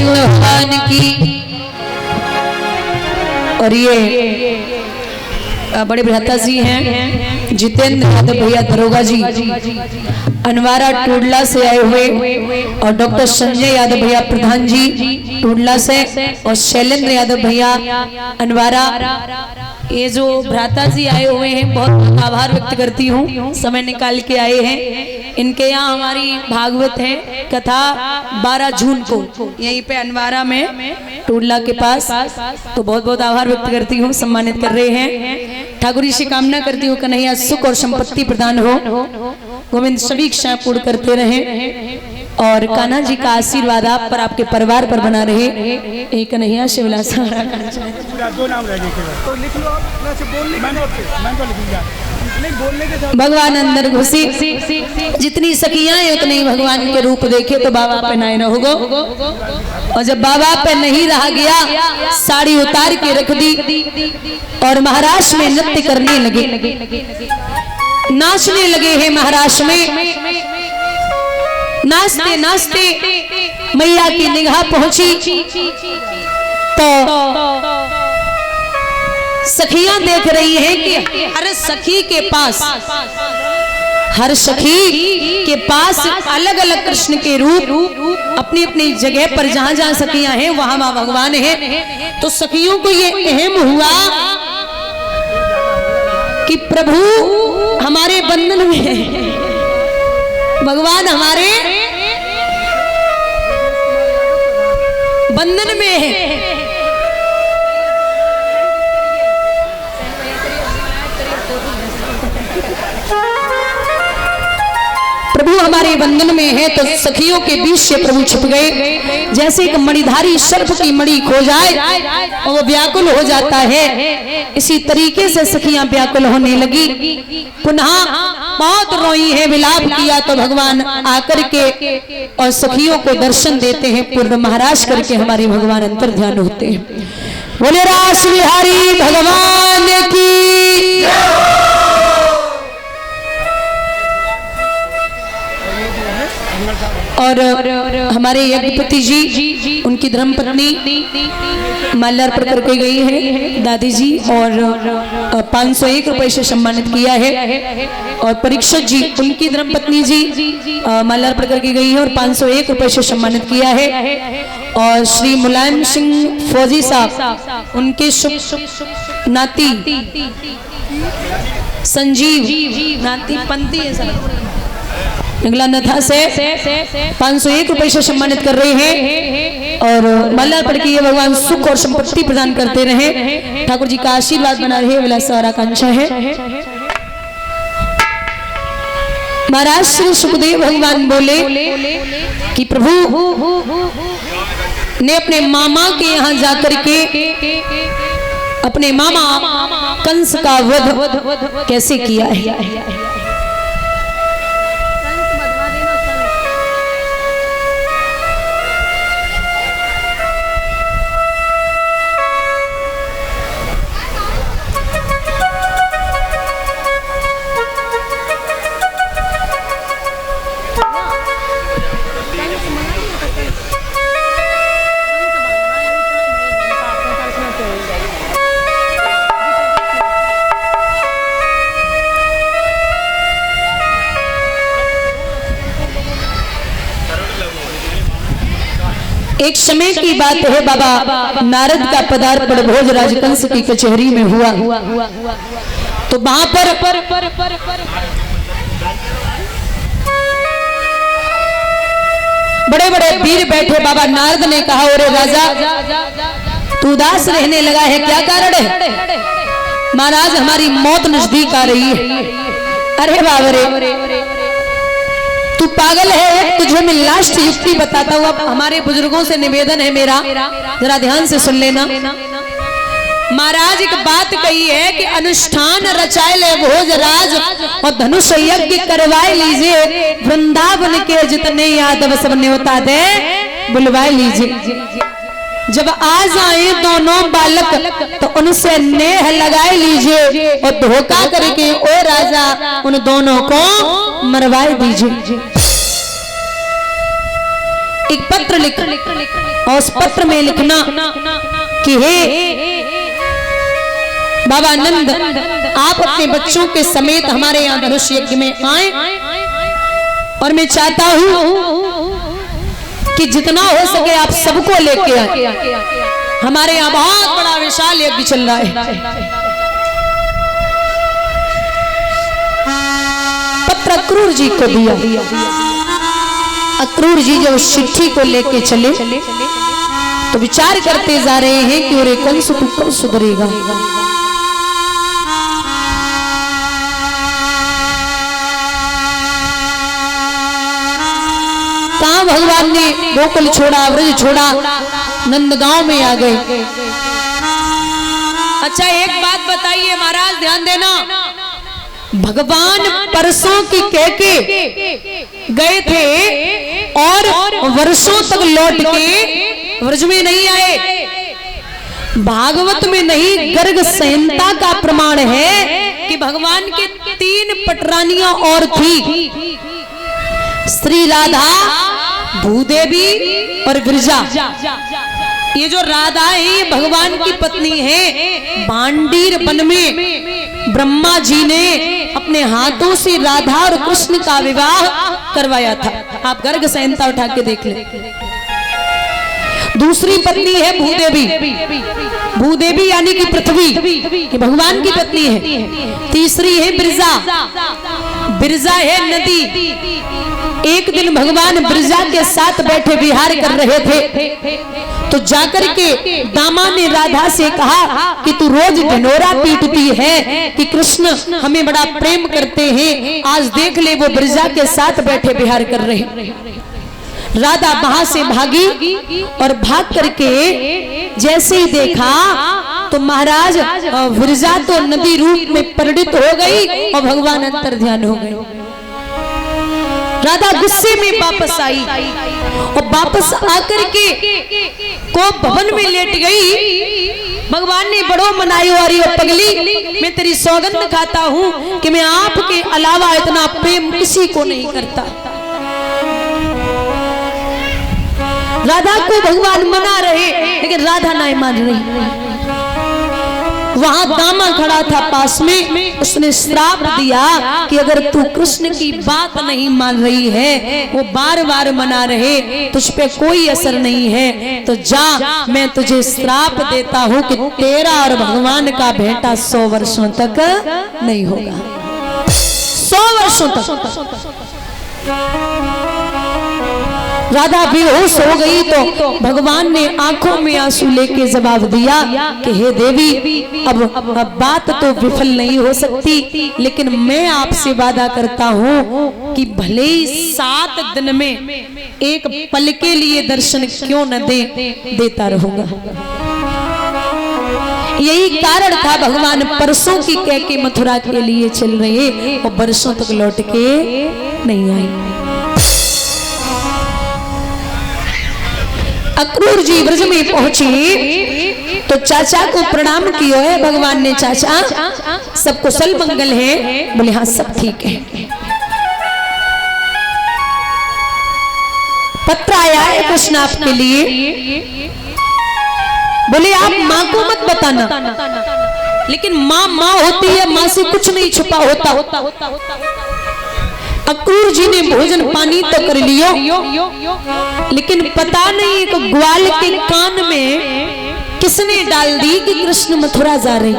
भगवान की। और ये बड़े भ्राता जी हैं जितेंद्र यादव भैया दरोगा जी अनवारा टूडला से आए हुए, और डॉक्टर संजय यादव भैया प्रधान जी टूडला से, और शैलेंद्र यादव भैया अनवारा। ये जो भ्राता जी आए हुए हैं बहुत आभार व्यक्त करती हूँ, समय निकाल के आए हैं। इनके यहाँ हमारी भागवत है कथा 12 जून को यहीं पे अनवारा में टूडला के पास, तो बहुत बहुत आभार व्यक्त करती हूँ, सम्मानित कर रहे हैं। ठाकुर जी से कामना करती हूँ कन्हैया सुख और संपत्ति प्रदान हो, गोविंद सभी इच्छाएं पूर्ण करते रहे, और कान्हा जी का आशीर्वाद आप पर आपके परिवार पर बना रहे। एक कन्हैया शिवलासा भगवान अंदर घुसी, जितनी सखियां हैं उतने ही भगवान के रूप देखे तो बाबा पे नहीं रहोगो। और जब बाबा पे नहीं रहा गया, साड़ी उतार के रख दी और महाराष्ट्र में नृत्य करने लगे, नाचने लगे हैं महाराष्ट्र में। नाचते नाचते मैया की निगाह पहुंची तो सखियां देख रही हैं कि हर सखी के पास, हर सखी के पास अलग अलग कृष्ण के रूप अपनी अपनी जगह पर, जहां जहां सखियां हैं वहां वहां भगवान है। तो सखियों को ये अहम हुआ कि प्रभु हमारे बंधन में है, भगवान हमारे बंधन में है। प्रभु हमारे बंधन में है, तो सखियों के बीच से प्रभु छिप गए। जैसे एक मणिधारी सर्प की मणि खो जाए और वो व्याकुल हो जाता है, इसी तरीके से सखियां व्याकुल होने लगी। पुनः बहुत रोई है, विलाप किया, तो भगवान आकर के और सखियों को दर्शन देते हैं, पूर्ण महाराज करके हमारे भगवान अंतर ध्यान होते हैं। बोले रास बिहारी भगवान की। और हमारे यज्ञपति जी, उनकी धर्मपत्नी माल्यार्पण करके गई है दादी जी, और 501 रुपए से सम्मानित किया है। और परीक्षित जी, उनकी धर्मपत्नी जी माल्यार्पण करके गई है और 501 रुपए से सम्मानित किया है। और श्री मुलायम सिंह फौजी साहब, उनके नाती संजीव नाती पंती है नथा से 501 रुपए से सम्मानित कर रहे हैं। और माल्यार्पण की ये भगवान सुख और संपत्ति प्रदान करते रहे, ठाकुर जी का आशीर्वाद बना रहे, विलास और आकांक्षा है। महाराज श्री सुखदेव भगवान बोले कि प्रभु ने अपने मामा के यहाँ जाकर के अपने मामा कंस का वध कैसे किया है। एक समय की बात है, बाबा नारद का पदार्पण भोज राजकंस की कचहरी में हुआ। तो वहां पर बड़े बड़े वीर बैठे। बाबा नारद ने कहा, अरे राजा तू उदास रहने लगा है, क्या कारण है? महाराज हमारी मौत नजदीक आ रही है। अरे बाबा रे तू पागल है, तुझे मैं लास्ट युक्ति बताता हूँ। अब हमारे बुजुर्गों से निवेदन है मेरा, जरा ध्यान से सुन लेना। महाराज एक बात कही है कि अनुष्ठान रचाए ले भोजराज और धनुष यज्ञ करवाए लीजिए, वृंदावन के जितने यादव सब न्योता दे बुलवाए लीजिए। जब आ जाए दोनों बालक तो उनसे नेह लगाए लीजिए और धोखा करके ओ राजा उन दोनों को मरवाए दीजिए। एक पत्र लिख और उस पत्र में लिखना कि हे बाबा आनंद, आप अपने बच्चों के समेत हमारे यहाँ धनुष यज्ञ में आए और मैं चाहता हूं कि जितना हो सके आप सबको लेके आए। हमारे यहाँ बहुत बड़ा विशाल यज्ञ चल रहा है। पत्र अक्रूर जी को दिया। अक्रूर जी जब उस चिट्ठी को लेके चले तो विचार करते जा रहे हैं कि अरे कंस तू कब सुधरेगा। कहाँ भगवान ने गोकुल छोड़ा, व्रज छोड़ा, नंदगांव में आ गए। अच्छा एक बात बताइए महाराज, ध्यान देना, भगवान परसों की कह के गए थे और वर्षों तक लौट के व्रज में नहीं आए। भागवत में नहीं, गर्ग संहिता का प्रमाण है कि भगवान के 3 पटरानियां और थी, श्री राधा, भूदेवी और गिरिजा। ये जो राधा है ये भगवान की पत्नी है। भांडीर वन में ब्रह्मा जी ने अपने हाथों से राधा और कृष्ण का विवाह करवाया था। आप गर्ग संहिता उठा के देख ले। दूसरी पत्नी है भूदेवी। भूदेवी यानी कि पृथ्वी, ये भगवान की पत्नी है। तीसरी है बिरजा। बिरजा है नदी। एक दिन भगवान बिरजा के साथ बैठे विहार कर रहे थे तो जाकर के दामा ने राधा से कहा कि तू रोज ढिंढोरा पीटती है कि कृष्ण हमें बड़ा प्रेम करते हैं, आज देख ले वो बिरजा के साथ बैठे विहार कर रहे। राधा वहां से भागी और भाग करके जैसे ही देखा तो महाराज बिरजा तो नदी रूप में परिणित हो गई और भगवान अंतर ध्यान हो गए। राधा गुस्से में वापस आई और वापस आकर के को भवन में लेट गई। भगवान ने बड़ो मनाई और पगली, मैं तेरी सौगंध खाता हूं कि मैं आपके अलावा इतना प्रेम किसी को नहीं करता। राधा को भगवान मना रहे लेकिन राधा नहीं मान रही। वहां दामा खड़ा था पास में, उसने श्राप दिया कि अगर तू कृष्ण की बात नहीं मान रही है, वो बार बार मना रहे, तुझ पे कोई असर नहीं है, तो जा, मैं तुझे श्राप देता हूं कि तेरा और भगवान का भेंटा 100 वर्षों तक नहीं होगा। 100 वर्षों तक। राधा बेहोश हो गई तो भगवान ने आंखों में आंसू लेके जवाब दिया कि हे देवी, अब बात तो विफल नहीं हो सकती, लेकिन मैं आपसे वादा करता हूं कि भले ही 7 दिन में एक पल के लिए दर्शन क्यों न देता रहूंगा। यही कारण था भगवान परसों की कह के मथुरा के लिए चल रहे और वर्षों तक लौट के नहीं आए। अक्रूर जी ब्रज में पहुंचे तो चाचा को प्रणाम किया है। भगवान ने, चाचा सब कुशल मंगल है? बोले हाँ सब ठीक है। पत्र आया है कृष्ण आपके लिए। बोले आप माँ को मत बताना, लेकिन माँ होती है, माँ से कुछ नहीं छुपा होता। अक्रूर जी ने भोजन पानी तो कर लियो, लेकिन पता नहीं एक ग्वाल के कान में किसने डाल दी कि कृष्ण मथुरा जा रहे।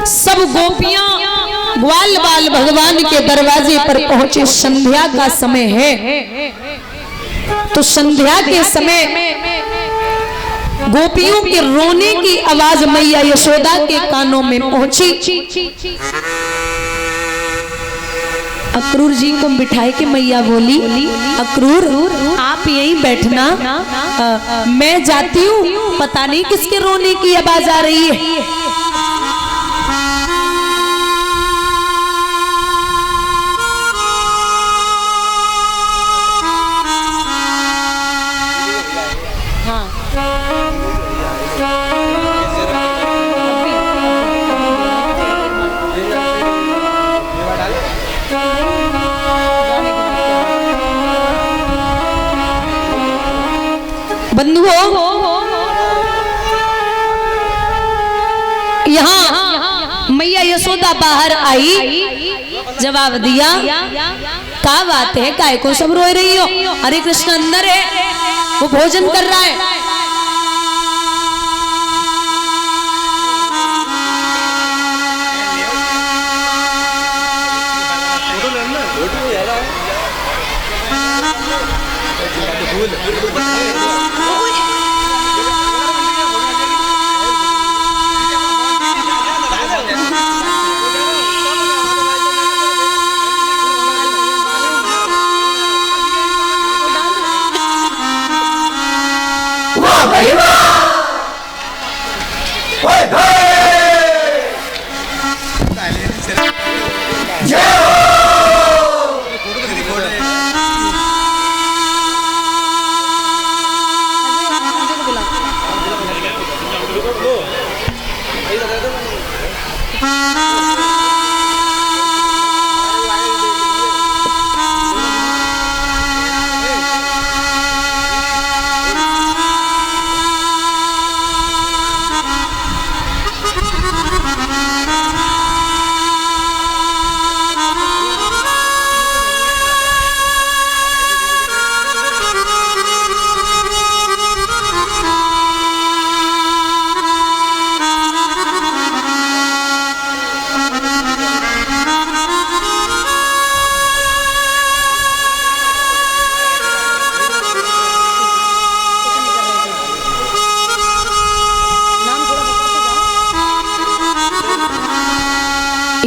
सब गोपियां ग्वाल बाल भगवान के दरवाजे पर पहुंचे। संध्या का समय है तो संध्या के समय गोपियों के रोने की आवाज मैया यशोदा के कानों में पहुंची। अक्रूर जी को बिठाए के मैया बोली, अक्रूर आप यहीं बैठना, मैं जाती हूँ, पता नहीं किसके रोने की आवाज आ रही है। बंधुओं, यहाँ मैया यशोदा बाहर आई, जवाब दिया, क्या बात है, काय को सब रो रही हो? हरे कृष्ण अंदर है, वो भोजन कर रहा है।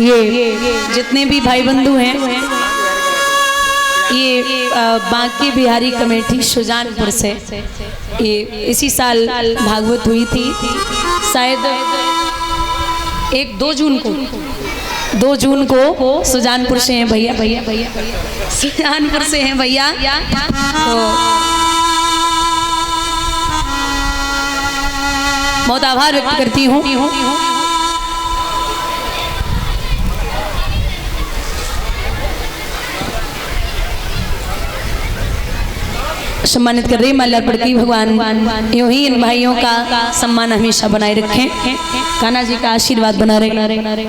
ये जितने भी भाई बंधु हैं, ये बांके बिहारी कमेटी सुजानपुर से, ये इसी साल भागवत हुई थी, शायद 2 जून को सुजानपुर से हैं भैया, सुजानपुर से हैं भैया। तो बहुत आभार व्यक्त करती हूँ। सम्मानित कर रही माल्यार्पण पढ़ की, भगवान यूं ही इन भाइयों का सम्मान हमेशा बनाए रखें, कान्हा जी का आशीर्वाद बना रहे।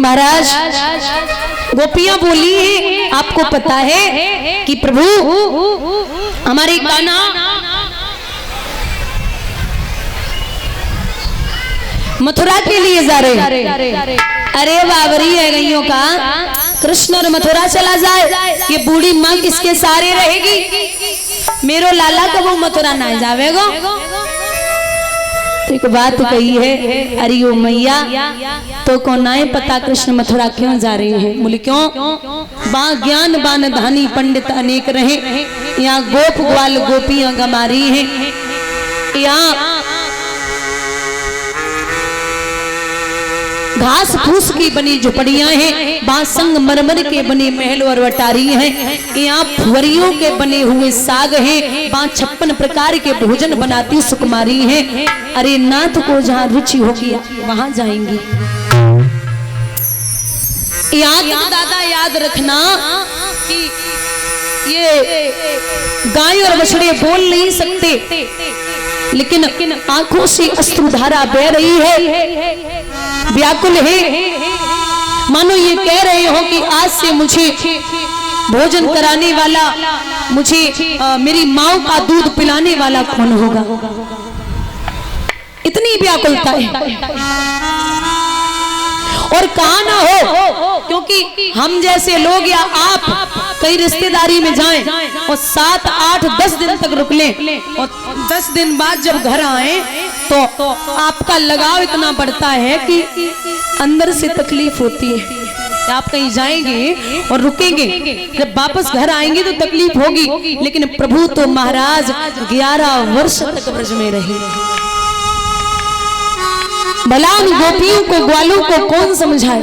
महाराज, गोपियां बोली है, आपको पता है कि प्रभु हमारे कान्हा मथुरा के लिए जा रहे। अरे बाबरी है गईयों का, कृष्ण और मथुरा चला जाए, ये बूढ़ी माँ किसके सारे रहेगी? मेरो लाला कबू मथुरा ना जावेगो। एक बात कही है, अरे ओ मैया तो को नाए पता कृष्ण मथुरा क्यों जा रहे हैं? बोले क्यों? बा ज्ञान बान धानी पंडित अनेक रहे, यहाँ गोप ग्वाल गोपियां गमारी हैं, यहाँ घास फूस की बनी झुपड़ियां हैं, बासंग मरमर के बने महल और वटारी हैं, यहाँ फुवरियों के बने हुए साग हैं, 56 प्रकार के भोजन बनाती सुकुमारी हैं। अरे नाथ को जहाँ रुचि होगी वहां जाएंगी। याद दादा याद रखना कि ये गाय और बछड़े बोल नहीं सकते, लेकिन आंखों से अश्रुधारा बह रही है, व्याकुल है, मानो ये कह रहे हो कि आज से मुझे भोजन कराने वाला, मुझे मेरी माँ का दूध पिलाने वाला कौन होगा? इतनी इतनी व्याकुलता है। और कहा ना हो, क्योंकि हम जैसे लोग या आप कई रिश्तेदारी में जाएं और 7, 8, 10 दिन तक रुक लें और 10 दिन बाद जब घर आए तो आपका लगाव इतना बढ़ता है कि अंदर से तकलीफ होती है। आप कहीं जाएंगे और रुकेंगे, जब वापस घर आएंगे तो तकलीफ होगी, लेकिन प्रभु तो महाराज 11 वर्ष तक ब्रज में रहे। भला उन गोपियों को, ग्वालों को कौन समझाए?